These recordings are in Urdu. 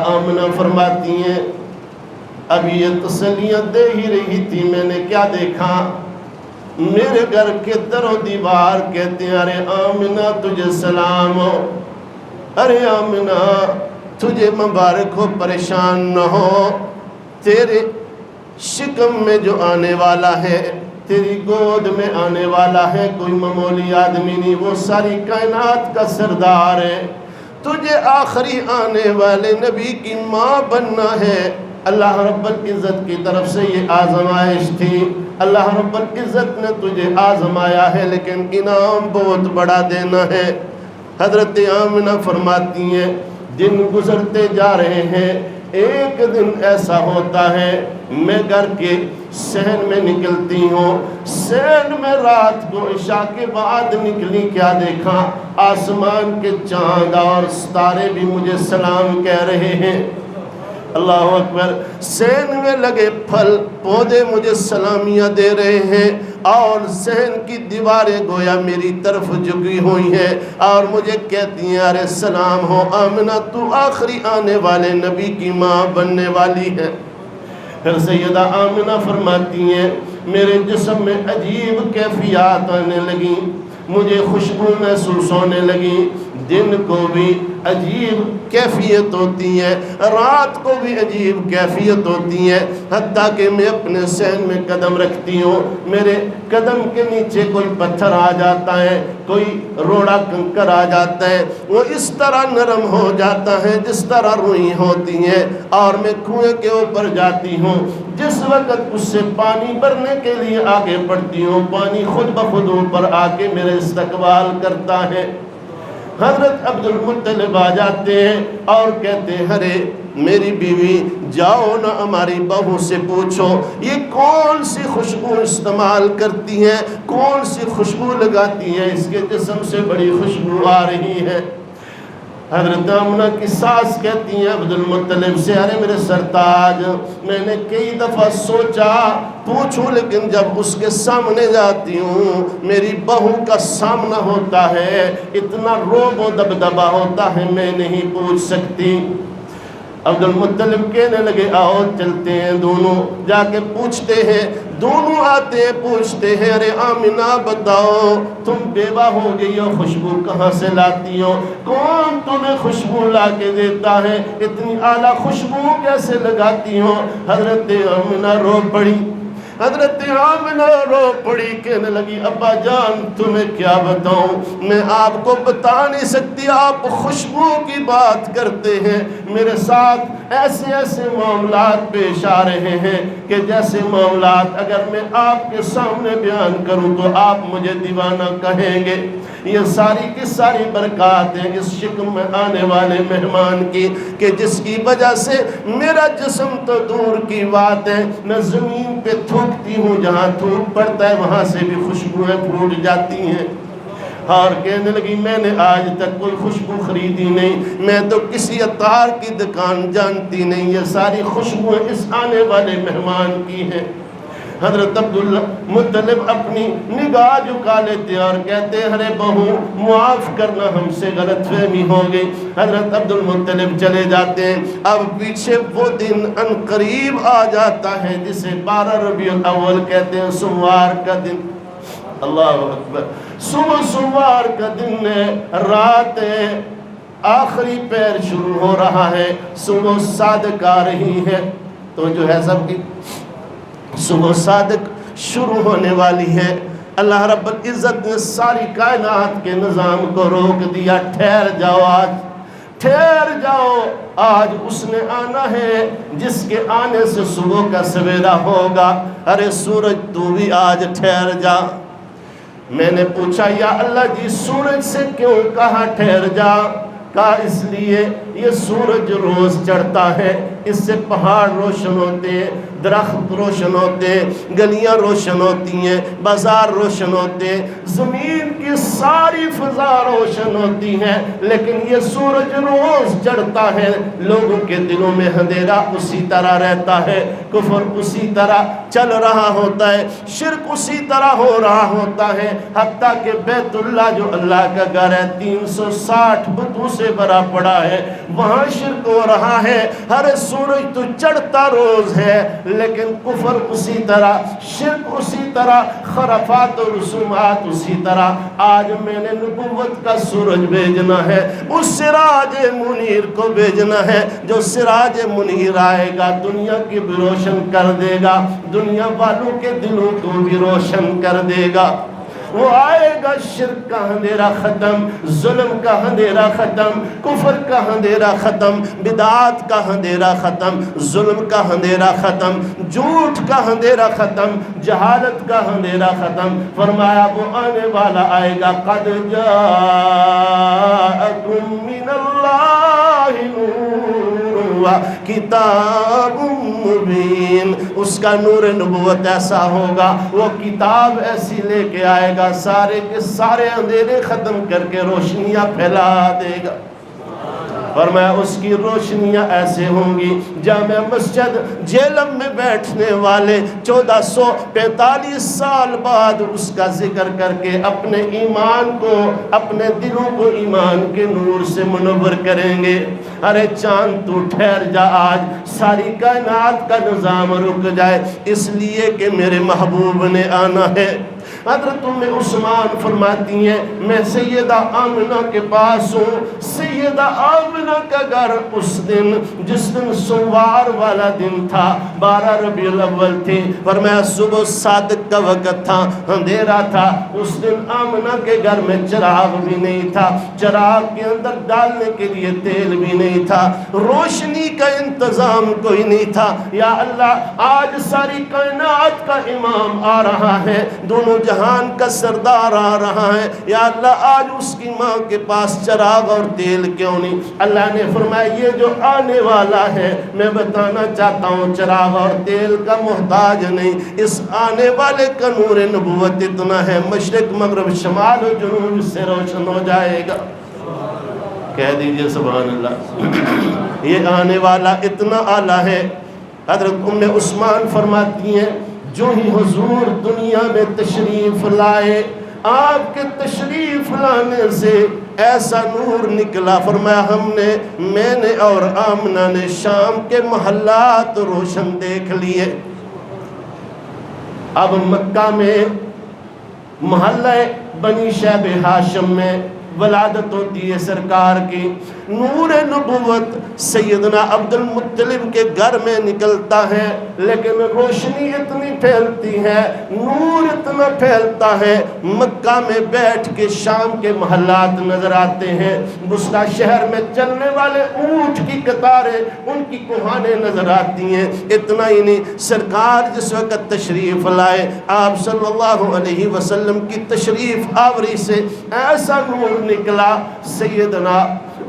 آمنہ فرماتی ہیں اب یہ تسلیاں دے ہی رہی تھی، میں نے کیا دیکھا، میرے گھر کے در و دیوار کہتے ہیں ارے آمنہ تجھے سلام ہو، ارے آمنہ تجھے مبارک ہو، پریشان نہ ہو، تیرے شکم میں جو آنے والا ہے، تیری گود میں آنے والا ہے، کوئی معمولی آدمی نہیں، وہ ساری کائنات کا سردار ہے، تجھے آخری آنے والے نبی کی ماں بننا ہے۔ اللہ رب العزت کی طرف سے یہ آزمائش تھی، اللہ رب العزت نے تجھے آزمایا ہے لیکن انعام بہت بڑا دینا ہے۔ حضرت آمنہ فرماتی ہیں دن گزرتے جا رہے ہیں، ایک دن ایسا ہوتا ہے میں گھر کے صحن میں نکلتی ہوں، صحن میں رات کو عشاء کے بعد نکلی، کیا دیکھا، آسمان کے چاند اور ستارے بھی مجھے سلام کہہ رہے ہیں، اللہ اکبر، صحن میں لگے پھل پودے مجھے سلامیاں دے رہے ہیں، اور صحن کی دیواریں گویا میری طرف جھکی ہوئی ہیں اور مجھے کہتی ہیں ارے سلام ہو آمنہ، تو آخری آنے والے نبی کی ماں بننے والی ہے۔ پھر سیدہ آمنہ فرماتی ہیں میرے جسم میں عجیب کیفیات آنے لگیں، مجھے خوشبو محسوس ہونے لگی، دن کو بھی عجیب کیفیت ہوتی ہے، رات کو بھی عجیب کیفیت ہوتی ہے، حتیٰ کہ میں اپنے صحن میں قدم رکھتی ہوں، میرے قدم کے نیچے کوئی پتھر آ جاتا ہے، کوئی روڑا کنکر آ جاتا ہے، وہ اس طرح نرم ہو جاتا ہے جس طرح روئی ہوتی ہیں، اور میں کنویں کے اوپر جاتی ہوں، جس وقت اس سے پانی بھرنے کے لیے آگے بڑھتی ہوں، پانی خود بخود اوپر آ کے میرے استقبال کرتا ہے۔ حضرت عبد المطلب آ جاتے ہیں اور کہتے ہیں ارے میری بیوی جاؤ نا ہماری بہو سے پوچھو یہ کون سی خوشبو استعمال کرتی ہیں، کون سی خوشبو لگاتی ہیں، اس کے جسم سے بڑی خوشبو آ رہی ہے۔ حضرت آمنہ کی ساس کہتی ہیں عبد المطلب سے ارے میرے سرتاج، میں نے کئی دفعہ سوچا پوچھوں لیکن جب اس کے سامنے جاتی ہوں میری بہو کا سامنا ہوتا ہے، اتنا روب و دبدبا ہوتا ہے، میں نہیں پوچھ سکتی۔ عبد المطلب کہنے لگے آؤ چلتے ہیں، دونوں جا کے پوچھتے ہیں، دونوں آتے ہیں پوچھتے ہیں ارے آمنہ بتاؤ تم بیوہ ہو گئی ہو، خوشبو کہاں سے لاتی ہو، کون تمہیں خوشبو لا کے دیتا ہے، اتنی اعلیٰ خوشبو کیسے لگاتی ہو؟ حضرت آمنہ رو پڑی، حضرت آمنہ رو پڑی، کہنے لگی ابا جان تمہیں کیا بتاؤں، میں آپ کو بتا نہیں سکتی، آپ خوشبو کی بات کرتے ہیں، میرے ساتھ ایسے ایسے معاملات پیش آ رہے ہیں کہ جیسے معاملات اگر میں آپ کے سامنے بیان کروں تو آپ مجھے دیوانہ کہیں گے۔ یہ ساری کی ساری برکات ہیں اس شکم میں آنے والے مہمان کی کہ جس کی وجہ سے میرا جسم تو دور کی بات ہے، میں زمین پہ تھوکتی ہوں، جہاں تھوک پڑتا ہے وہاں سے بھی خوشبوئیں پھوٹ جاتی ہیں۔ اور کہنے لگی میں نے آج تک کوئی خوشبو خریدی نہیں، میں تو کسی عطار کی دکان جانتی نہیں، یہ ساری خوشبوئیں اس آنے والے مہمان کی ہیں۔ حضرت عبدالمطلب اپنی نگاہ جھکا لیتے اور کہتے ہیں ارے بہو معاف کرنا ہم سے غلط فہمی ہو گئی۔ حضرت عبدالمطلب چلے جاتے ہیں، اب پیچھے وہ دن ان قریب آ جاتا ہے جسے 12 ربیع الاول کہتے ہیں، سوار کا دن، اللہ اکبر، صبح سوار کا دن ہے، رات ہے، آخری پیر شروع ہو رہا ہے، صبح صادق آ رہی ہے، تو جو ہے سب کی صبح صادق شروع ہونے والی ہے۔ اللہ رب العزت نے ساری کائنات کے نظام کو روک دیا، ٹھہر جاؤ، آج ٹھہر جاؤ، آج اس نے آنا ہے جس کے آنے سے صبح کا سویرا ہوگا، ارے سورج تو بھی آج ٹھہر جا۔ میں نے پوچھا یا اللہ جی سورج سے کیوں کہا ٹھہر جا؟ کہا اس لیے یہ سورج روز چڑھتا ہے، اس سے پہاڑ روشن ہوتے ہیں، درخت روشن ہوتے ہیں، گلیاں روشن ہوتی ہیں، بازار روشن ہوتے ہیں، زمین کی ساری فضا روشن ہوتی ہے، لیکن یہ سورج روز چڑھتا ہے، لوگوں کے دلوں میں اندھیرا اسی طرح رہتا ہے، کفر اسی طرح چل رہا ہوتا ہے، شرک اسی طرح ہو رہا ہوتا ہے، حتیٰ کہ بیت اللہ جو اللہ کا گھر ہے 360 بتوں سے بھرا پڑا ہے، وہاں شرک ہو رہا ہے۔ ہر سورج تو چڑھتا روز ہے، لیکن کفر اسی طرح، شرک اسی طرح، خرافات و رسومات اسی طرح۔ آج میں نے نبوت کا سورج بھیجنا ہے، اس سراج منیر کو بھیجنا ہے، جو سراج منیر آئے گا دنیا کی بھی روشن کر دے گا، دنیا والوں کے دلوں کو بھی روشن کر دے گا۔ وہ آئے گا، شرک کا اندھیرا ختم، ظلم کا اندھیرا ختم، کفر کا اندھیرا ختم، بدعات کا اندھیرا ختم، ظلم کا اندھیرا ختم، جھوٹ کا اندھیرا ختم، جہالت کا اندھیرا ختم۔ فرمایا وہ آنے والا آئے گا، قد جاءکم من اللہ نور کتاب مبین۔ اس کا نور نبوت ایسا ہوگا، وہ کتاب ایسی لے کے آئے گا، سارے کے سارے اندھیرے ختم کر کے روشنیاں پھیلا دے گا۔ فرمایا اس کی روشنیاں ایسے ہوں گی، جامع مسجد جہلم میں بیٹھنے والے 1445 سال بعد اس کا ذکر کر کے اپنے ایمان کو، اپنے دلوں کو ایمان کے نور سے منور کریں گے۔ ارے چاند تو ٹھہر جا، آج ساری کائنات کا نظام رک جائے، اس لیے کہ میرے محبوب نے آنا ہے۔ حضرت ام عثمان فرماتی ہیں میں سیدہ آمنہ کے پاس ہوں، سیدہ آمنہ کا گھر اس دن، جس دن سوار والا دن تھا، 12 ربیع الاول تھی، فرمایا صبح صادق کا وقت تھا، اندھیرا تھا۔ اس دن آمنہ کے گھر میں چراغ بھی نہیں تھا، چراغ کے اندر ڈالنے کے لیے تیل بھی نہیں تھا، روشنی کا انتظام کوئی نہیں تھا۔ یا اللہ آج ساری کائنات کا امام آ رہا ہے، دونوں جہان کا سردار آ رہا ہے، یا اللہ آج اس کی ماں کے پاس چراغ اور تیل کیوں نہیں؟ اللہ نے فرمایا یہ جو آنے والا ہے میں بتانا چاہتا ہوں چراغ اور تیل کا محتاج نہیں، اس آنے والے کا نور نبوت اتنا ہے، مشرق مغرب شمال و جنوب سے روشن ہو جائے گا۔ کہہ دیجئے سبحان اللہ۔ یہ آنے والا اتنا اعلیٰ ہے۔ حضرت ام عثمان فرماتی ہیں جو ہی حضور دنیا میں تشریف لائے، آپ کے تشریف لانے سے ایسا نور نکلا، فرمایا میں نے اور آمنہ نے شام کے محلات روشن دیکھ لیے۔ اب مکہ میں محلہ بنی شیب ہاشم میں ولادت ہوتی ہے سرکار کی، نور نبوت سیدنا عبد المطلب کے گھر میں نکلتا ہے، لیکن روشنی اتنی پھیلتی ہے، نور اتنا پھیلتا ہے، مکہ میں بیٹھ کے شام کے محلات نظر آتے ہیں، بصرہ شہر میں چلنے والے اونٹ کی قطاریں، ان کی کوہانیں نظر آتی ہیں۔ اتنا ہی نہیں، سرکار جس وقت تشریف لائے، آپ صلی اللہ علیہ وسلم کی تشریف آوری سے ایسا نور نکلا، سیدنا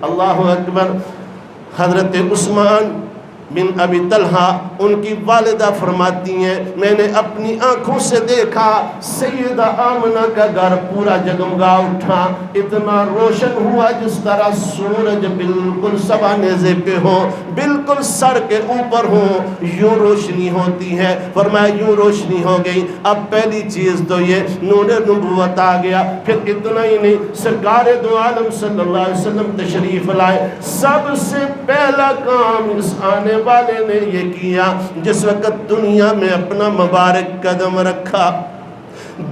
اللہ اکبر حضرت عثمان بن ابی طلحہ ان کی والدہ فرماتی ہیں میں نے اپنی آنکھوں سے دیکھا سیدہ آمنہ کا گھر پورا جگمگا اٹھا، اتنا روشن ہوا جس طرح سورج بالکل سبا نیزے پہ ہو، بالکل سر کے اوپر ہو، یوں روشنی ہوتی ہے۔ فرمایا یوں روشنی ہو گئی۔ اب پہلی چیز تو یہ نور نبوت آ گیا، پھر اتنا ہی نہیں، سرکار دو عالم صلی اللہ علیہ وسلم تشریف لائے، سب سے پہلا کام اس آنے والے نے یہ کیا، جس وقت دنیا میں اپنا مبارک قدم رکھا،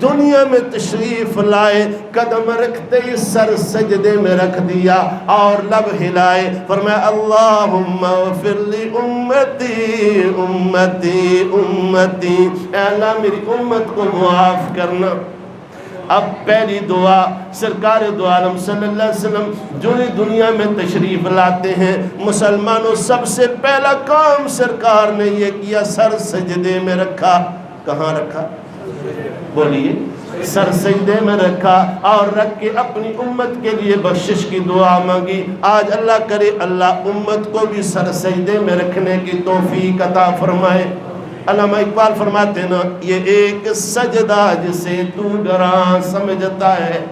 دنیا میں تشریف لائے، قدم رکھتے ہی سر سجدے میں رکھ دیا اور لب ہلائے، فرمایا اللہم اغفر لی امتی امتی امتی، اے اللہ میری امت کو معاف کرنا۔ اب پہلی دعا سرکار دو عالم صلی اللہ علیہ وسلم جو دنیا میں تشریف لاتے ہیں، مسلمانوں سب سے پہلا کام سرکار نے یہ کیا، سر سجدے میں رکھا۔ کہاں رکھا؟ بولیے، سر سجدے میں رکھا اور رکھ کے اپنی امت کے لیے بخشش کی دعا مانگی۔ آج اللہ کرے اللہ امت کو بھی سر سجدے میں رکھنے کی توفیق عطا فرمائے۔ علامہ اقبال فرماتے ہیں نا، یہ ایک سجدہ جسے تو گراں سمجھتا ہے،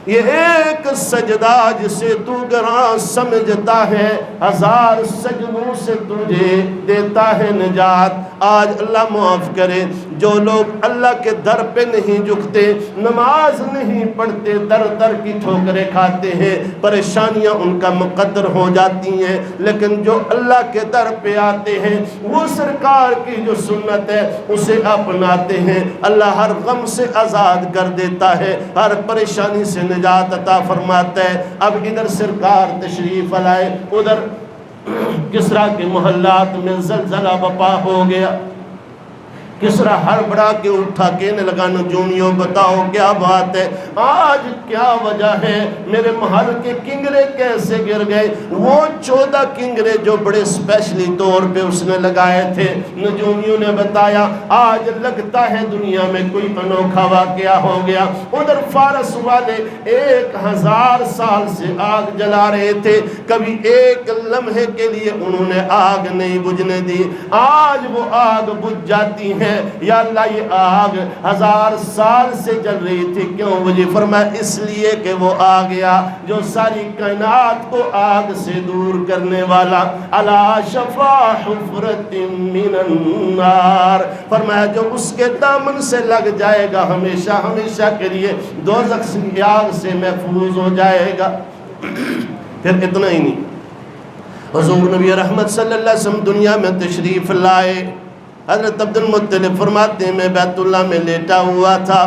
یہ ایک سجدہ جسے تو گراں سمجھتا ہے، ہزار سجدوں سے تجھے دیتا ہے نجات۔ آج اللہ معاف کرے جو لوگ اللہ کے در پہ نہیں جھکتے، نماز نہیں پڑھتے، در در کی ٹھوکریں کھاتے ہیں، پریشانیاں ان کا مقدر ہو جاتی ہیں، لیکن جو اللہ کے در پہ آتے ہیں وہ سرکار کی جو سنت ہے اسے اپناتے ہیں، اللہ ہر غم سے آزاد کر دیتا ہے، ہر پریشانی سے نجات عطا فرماتا ہے۔ اب ادھر سرکار تشریف لائے، ادھر کسریٰ کے محلات میں زلزلہ بپا ہو گیا۔ کسریٰ ہڑبڑا کے اٹھا کہنے لگا نجومیوں بتاؤ کیا بات ہے، آج کیا وجہ ہے، میرے محل کے کنگرے کیسے گر گئے؟ وہ 14 کنگرے جو بڑے اسپیشلی طور پہ اس نے لگائے تھے، نجومیوں نے بتایا آج لگتا ہے دنیا میں کوئی انوکھا واقعہ ہو گیا۔ ادھر فارس والے 1000 سال سے آگ جلا رہے تھے، کبھی ایک لمحے کے لیے انہوں نے آگ نہیں بجھنے دی، آج وہ آگ بجھ جاتی ہے۔ یا اللہ یہ آگ 1000 سال سے جل رہی تھی کیوں بجھی؟ فرمایا اس لیے کہ وہ آ گیا جو ساری کائنات کو آگ سے دور کرنے والا، علی شفا حفرۃ من النار، فرمایا جو اس کے دامن سے لگ جائے گا ہمیشہ ہمیشہ کے لیے دوزخ کی آگ سے محفوظ ہو جائے گا۔ پھر اتنا ہی نہیں، حضور نبی رحمت صلی اللہ علیہ وسلم دنیا میں تشریف لائے۔ حضرت عبد المطلب فرماتے ہیں میں بیت اللہ میں لیٹا ہوا تھا،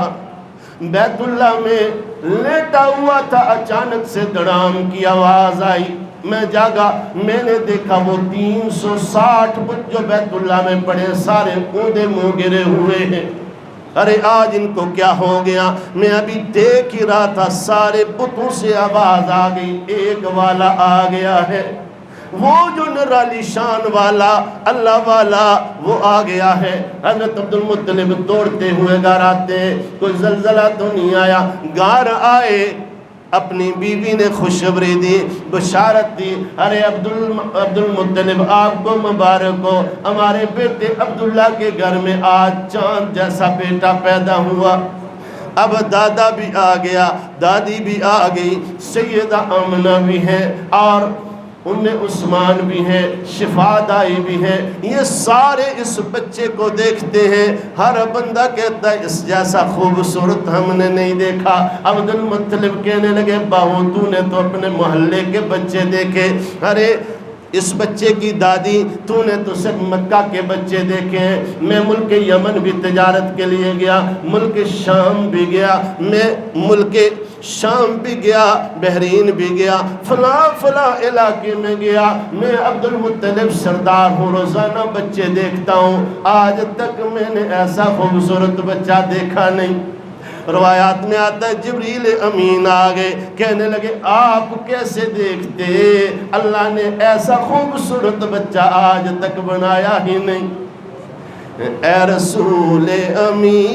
بیت اللہ میں لیٹا ہوا تھا، اچانک سے دڑام کی آواز آئی، میں جاگا، میں نے دیکھا وہ 360 بت جو بیت اللہ میں پڑے سارے اونڈے منہ گرے ہوئے ہیں۔ ارے آج ان کو کیا ہو گیا؟ میں ابھی دیکھ ہی رہا تھا سارے بتوں سے آواز آ گئی، ایک والا آ گیا ہے، وہ جو نرالی شان والا اللہ والا وہ آ گیا ہے۔ حضرت عبد المطلب دوڑتے ہوئے گھر آتے ہیں، کوئی زلزلہ تو نہیں آیا، گھر آئے، اپنی بیوی نے خوشخبری دی، بشارت دی، ارے عبد المطلب آپ کو مبارک ہو، ہمارے بیٹے عبداللہ کے گھر میں آج چاند جیسا بیٹا پیدا ہوا۔ اب دادا بھی آ گیا، دادی بھی آ گئی، سیدہ آمنہ بھی ہے اور عثمان بھی ہے، شفا دائی بھی ہے، یہ سارے اس بچے کو دیکھتے ہیں، ہر بندہ کہتا ہے اس جیسا خوبصورت ہم نے نہیں دیکھا۔ عبد المطلب کہنے لگے باہو تو نے تو اپنے محلے کے بچے دیکھے، ارے اس بچے کی دادی تو نے تو صرف مکہ کے بچے دیکھے ہیں، میں ملک یمن بھی تجارت کے لیے گیا، ملک شام بھی گیا، میں ملک شام بھی گیا، بحرین بھی گیا، فلاں علاقے میں گیا، میں عبد المطلب سردار ہوں، روزانہ بچے دیکھتا ہوں، آج تک میں نے ایسا خوبصورت بچہ دیکھا نہیں۔ روایات میں آتا ہے جبریل امین آگئے، کہنے لگے آپ کیسے دیکھتے، اللہ نے ایسا خوبصورت بچہ آج تک بنایا ہی نہیں۔ اے رسول امی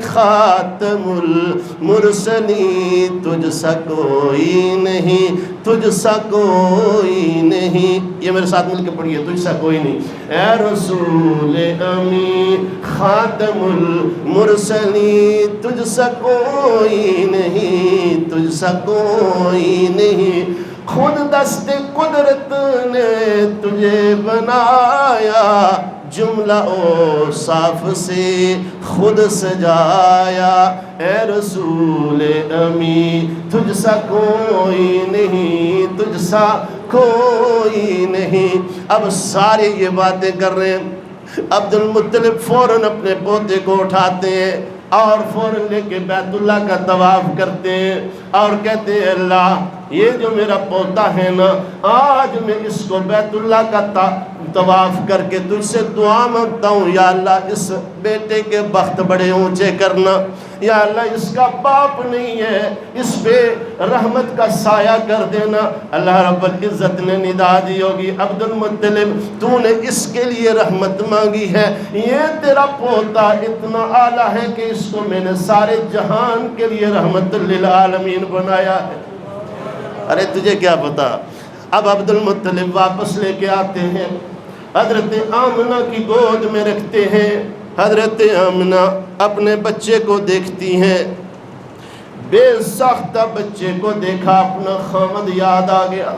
خاتم المرسلین تجھ سا کوئی نہیں، تجھ سا کوئی نہیں، یہ میرے ساتھ مل کے پڑھیے، تجھ سا کوئی نہیں۔ اے رسول امی خاتم المرسلین تجھ سا کوئی نہیں، تجھ سا کوئی نہیں، خود دست قدرت نے تجھے بنایا، جملہ اوصاف سے خود سجایا، اے رسول امی تجھ سا کوئی نہیں، تجھ سا کوئی نہیں۔ اب سارے یہ باتیں کر رہے ہیں، عبد المطلب فوراً اپنے پوتے کو اٹھاتے ہیں اور فوراً لے کے بیت اللہ کا طواف کرتے ہیں اور کہتے ہیں اللہ یہ جو میرا پوتا ہے نا، آج میں اس کو بیت اللہ کا طواف کر کے تجھ سے دعا مانگتا ہوں، یا اللہ اس بیٹے کے بخت بڑے اونچے کرنا، یا اللہ اس کا باپ نہیں ہے، اس پہ رحمت کا سایہ کر دینا۔ اللہ رب العزت نے ندا دی ہوگی عبد المطلب تو نے اس کے لیے رحمت مانگی ہے، یہ تیرا پوتا اتنا اعلیٰ ہے کہ اس کو میں نے سارے جہان کے لیے رحمت للعالمین بنایا ہے۔ ارے تجھے کیا پتا؟ اب عبد المطلب واپس لے کے آتے ہیں، حضرت آمنہ کی گود میں رکھتے ہیں۔ حضرت آمنہ اپنے بچے کو دیکھتی ہیں، بے ساختہ بچے کو دیکھا، اپنا خامد یاد آ گیا،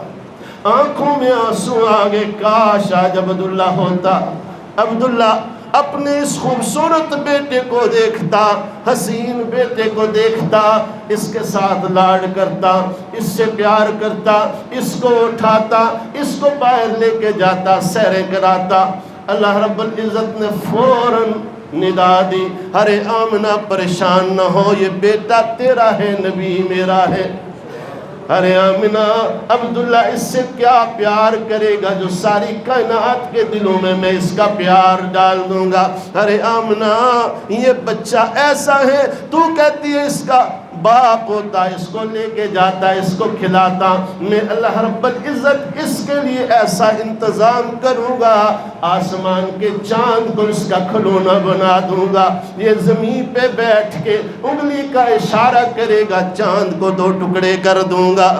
آنکھوں میں آنسو آگے، کاش آج عبداللہ ہوتا۔ عبداللہ اپنے اس خوبصورت بیٹے کو دیکھتا، حسین بیٹے کو دیکھتا، اس کے ساتھ لاڈ کرتا، اس سے پیار کرتا، اس کو اٹھاتا، اس کو باہر لے کے جاتا، سیریں کراتا۔ اللہ رب العزت نے فوراً ندا دی، ارے آمنہ پریشان نہ ہو، یہ بیٹا تیرا ہے، نبی میرا ہے۔ ارے آمنہ عبداللہ اس سے کیا پیار کرے گا جو ساری کائنات کے دلوں میں اس کا پیار ڈال دوں گا۔ ارے آمنہ یہ بچہ ایسا ہے، تو کہتی ہے اس کا باپ ہوتا، اس کو لے کے جاتا، اس کو کھلاتا، میں اللہ رب العزت اس کے لیے ایسا انتظام کروں گا، آسمان کے چاند کو اس کا کھلونا بنا دوں گا، یہ زمین پہ بیٹھ کے انگلی کا اشارہ کرے گا، چاند کو دو ٹکڑے کر دوں گا۔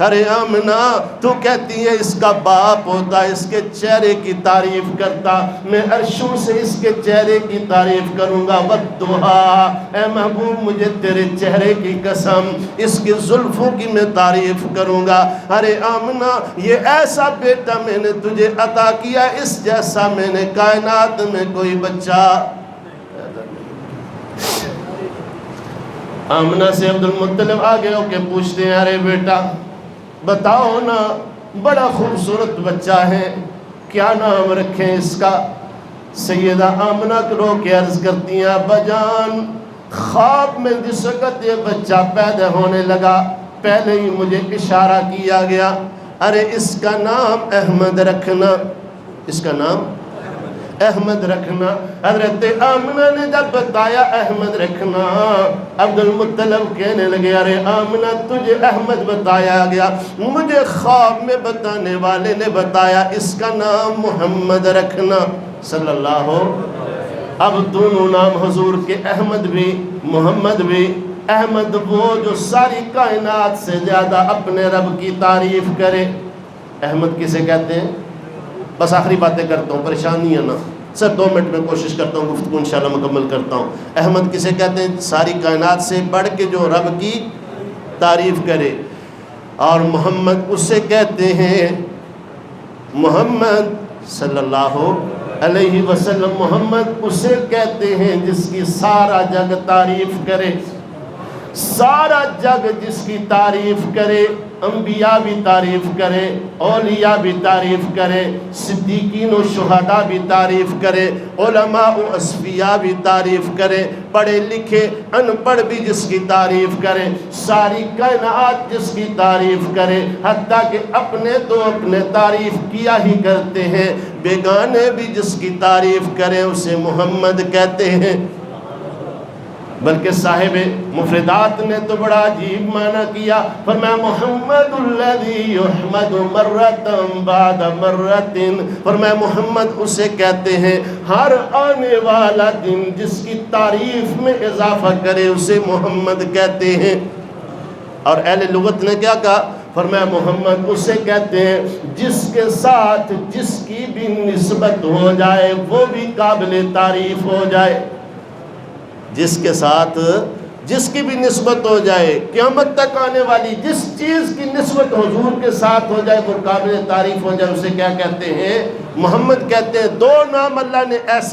ارے آمنہ تو کہتی ہے اس کا باپ ہوتا، اس کے چہرے کی تعریف کرتا، میں عرشوں سے اس کے چہرے کی تعریف کروں گا۔ وَالضُّحَىٰ اے محبوب مجھے تیرے چہرے کی قسم، اس کی زلفوں کی میں تعریف کروں گا۔ ارے آمنہ یہ ایسا بیٹا میں نے تجھے عطا کیا، اس جیسا میں نے کائنات میں کوئی بچہ۔ آمنہ سے عبد المطلب آگے ہو کے پوچھتے ہیں، ارے بیٹا بتاؤ نا، بڑا خوبصورت بچہ ہے، کیا نام رکھیں اس کا؟ سیدہ آمنہ رو کے عرض کرتی ہیں، ابا جان خواب میں جس وقت یہ بچہ پیدا ہونے لگا پہلے ہی مجھے اشارہ کیا گیا، ارے اس کا نام احمد رکھنا، اس کا نام احمد رکھنا۔ حضرت آمنہ نے جب بتایا احمد رکھنا، عبد المطلب کہنے لگے، ارے آمنہ تجھے احمد بتایا گیا، مجھے خواب میں بتانے والے نے بتایا اس کا نام محمد رکھنا صلی اللہ ہو۔ اب دونوں نام حضور کے، احمد بھی محمد بھی۔ احمد وہ جو ساری کائنات سے زیادہ اپنے رب کی تعریف کرے۔ احمد کسے کہتے ہیں؟ بس آخری باتیں کرتا ہوں، پریشانی ہے نا، صرف 2 منٹ میں کوشش کرتا ہوں، گفتگو انشاءاللہ مکمل کرتا ہوں۔ احمد کسے کہتے ہیں؟ ساری کائنات سے بڑھ کے جو رب کی تعریف کرے۔ اور محمد اسے کہتے ہیں، محمد صلی اللہ علیہ وسلم، محمد اسے کہتے ہیں جس کی سارا جگ تعریف کرے، سارا جگ جس کی تعریف کرے، انبیاء بھی تعریف کرے، اولیاء بھی تعریف کرے، صدیقین و شہداء بھی تعریف کرے، علماء و اصفیاء بھی تعریف کرے، پڑھے لکھے ان پڑھ بھی جس کی تعریف کرے، ساری کائنات جس کی تعریف کرے، حتیٰ کہ اپنے تو اپنے تعریف کیا ہی کرتے ہیں، بیگانے بھی جس کی تعریف کریں اسے محمد کہتے ہیں۔ بلکہ صاحب مفردات نے تو بڑا عجیب معنی کیا، فرمایا محمد الذی یحمد مرۃ بعد مرۃ، فرمایا محمد اسے کہتے ہیں ہر آنے والا دن جس کی تعریف میں اضافہ کرے اسے محمد کہتے ہیں۔ اور اہل لغت نے کیا کہا؟ فرمایا محمد اسے کہتے ہیں جس کے ساتھ جس کی بھی نسبت ہو جائے وہ بھی قابل تعریف ہو جائے، جس کے ساتھ جس کی بھی نسبت ہو جائے، قیامت تک آنے والی جس چیز کی نسبت حضور کے ساتھ ہو جائے وہ قابل تعریف ہو جائے، اسے کیا کہتے ہیں؟ محمد کہتے ہیں۔ 2 نام اللہ نے ایسے